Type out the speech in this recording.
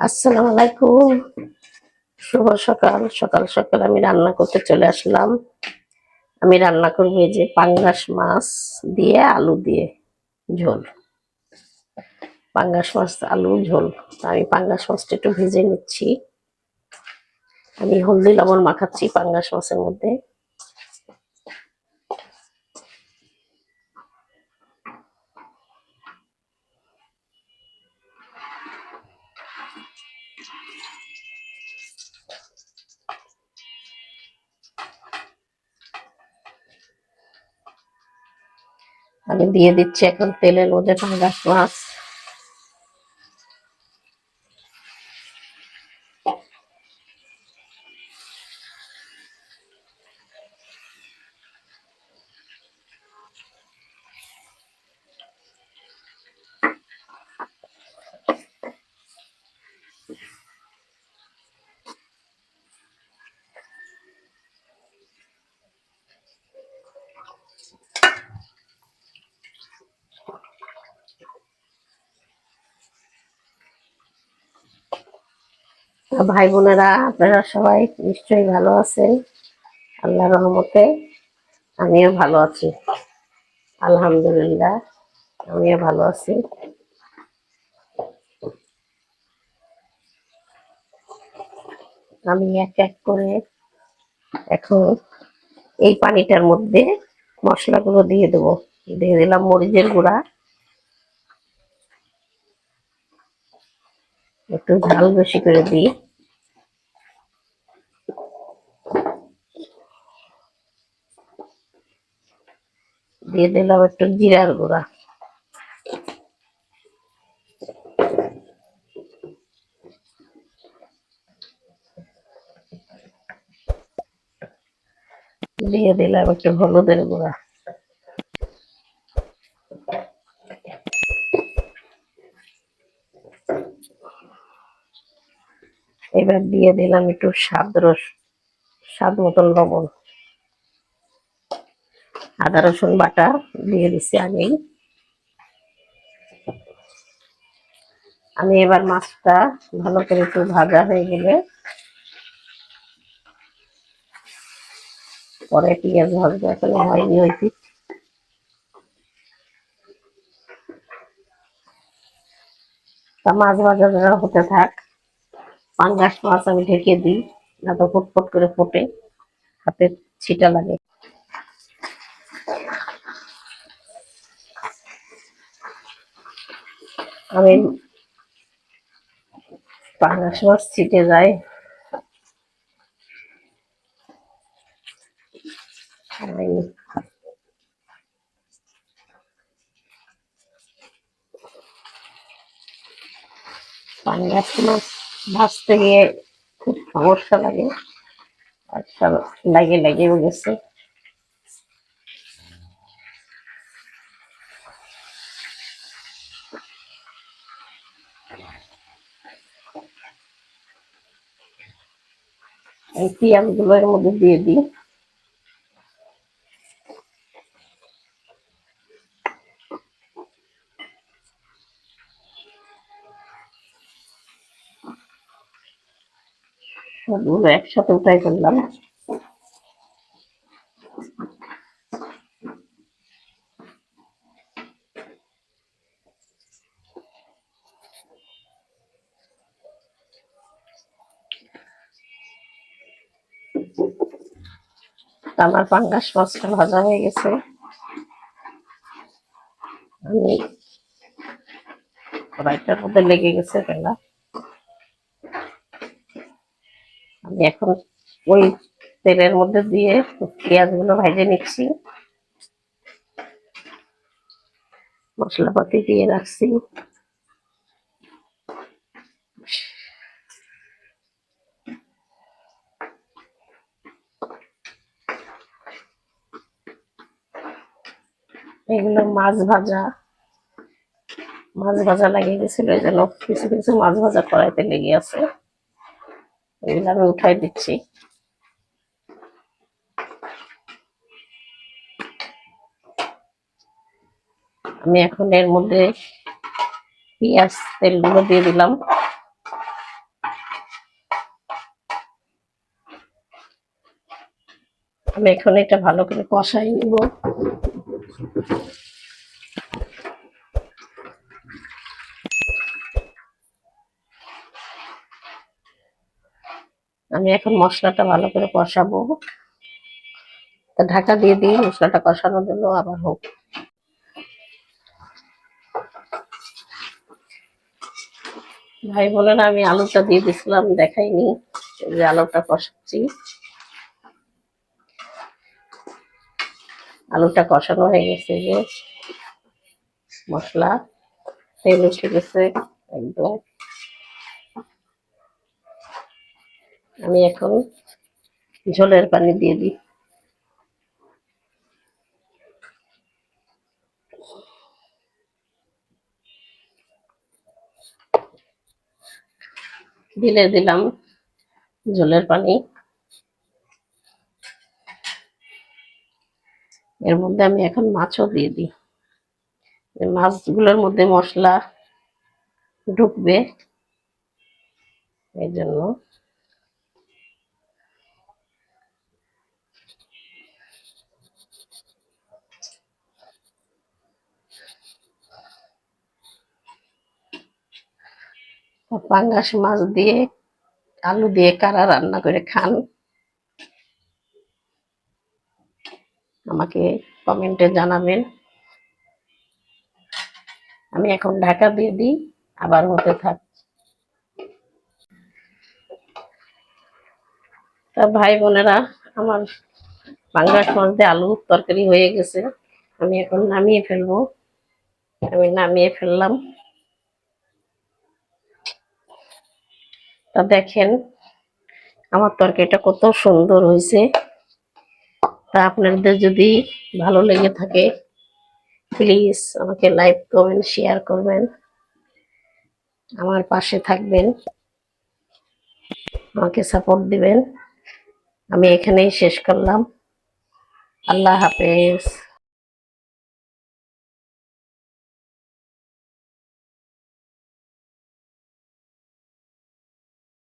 আসসালামু আলাইকুম। শুভ সকাল। সকাল সকাল আমি রান্না করতে চলে আসলাম। আমি রান্না করবো এই যে পাঙ্গাস মাছ দিয়ে আলু দিয়ে ঝোল। পাঙ্গাস মাছ আলু ঝোল। আমি পাঙ্গাস মাছটা একটু ভেজে নিচ্ছি। আমি হলদি লবণ মাখাচ্ছি পাঙ্গাস মাছের মধ্যে। আমি দিয়ে দিচ্ছি এখন তেলের মধ্যে পাঙ্গাস মাছ। ভাই বোনেরা, আপনারা সবাই নিশ্চয়ই ভালো আছেন আল্লাহর রহমতে। আমিও ভালো আছি, আলহামদুলিল্লাহ। আমিও ভালো আছি। আমি এক এক করে এখন এই পানিটার মধ্যে মশলাগুলো দিয়ে দেবো। দিয়ে দিলাম মরিচের গুঁড়া, একটু ঝাল বেশি করে দিই। দিয়ে দিলাম একটু জিরার গুঁড়া। দিয়ে দিলাম একটু হলুদের গুঁড়া। এবার দিয়ে দিলাম একটু স্বাদ মতন লবণ। আদা রসুন বাটা দিয়ে দিচ্ছি আগেই। আমি এবার মাছটা ভালো করে একটু ভাজা হয়ে গেলে পরে পেঁয়াজ ভাজবো, এখনো হয়নি হয়েছি। তা মাছ ভাজা হতে থাক। পাঙ্গাস মাছ আমি ঢেকে দিই, না তো ফুটফুট করে ফোটে, হাতে ছিটা লাগে। আমি পাঙ্গাস মাছ ছিটে যায়। পাঙ্গাস মাছ ভাজতে গিয়ে খুব সমস্যা লাগে, আচ্ছা লাগেও গেছে। এই পেঁয়াজ গুলো এর মধ্যে দিয়ে দিই। সবগুলো একসাথে উঠাই ফেললাম। আমার পাঙ্গাস মাছটা ভাজা হয়ে গেছে। আমি কড়াইটার মধ্যে লেগে গেছে তেলা। আমি এখন ওই তেলের মধ্যে দিয়ে পেঁয়াজ গুলো ভেজে নিচ্ছি। মশলাপাতি দিয়ে রাখছি। এগুলো মাছ ভাজা লাগিয়ে গেছিল, এই জন্য কিছু কিছু মাছ ভাজা কড়াইতে লেগে আছে। এগুলো আমি উঠাই দিচ্ছি। আমি এখন এর মধ্যে পেঁয়াজ তেলগুলো দিয়ে দিলাম। আমি এখন এটা ভালো করে কষাই নিব। আমি এখন মশলাটা ভালো করে কষাবো। তা ঢাকা দিয়ে দিই, মশলাটা কষানোর জন্য আবার হোক। ভাই বোনেরা, আমি আলুটা দিয়ে দিছিলাম, দেখাইনি যে আলুটা কষাচ্ছি। আলুটা কষানো হয়ে গেছে, যে মশলা তেল উঠে গেছে একদম। আমি এখন ঝোলের পানি দিয়ে দিই। দিলাম ঝোলের পানি। এর মধ্যে আমি এখন মাছও দিয়ে দিই। মাছগুলোর মধ্যে মশলা ঢুকবে, এই জন্য। পাঙ্গাস মাছ দিয়ে আলু দিয়ে কারা রান্না করে খান, আমাকে কমেন্টে জানাবেন। আমি এখন ঢাকা দিয়ে দিই, আবার হতে থাক। তা ভাই বোনেরা, আমার পাঙ্গাস মাছ দিয়ে আলু তরকারি হয়ে গেছে। আমি এখন নামিয়ে ফেলবো। আমি নামিয়ে ফেললাম। তা দেখেন আমার তরকারিটা কত সুন্দর হয়েছে। তা আপনাদের যদি ভালো লেগে থাকে, প্লিজ আমাকে লাইক কমেন্ট শেয়ার করবেন, আমার পাশে থাকবেন, আমাকে সাপোর্ট দিবেন। আমি এখানেই শেষ করলাম। আল্লাহ হাফেজ।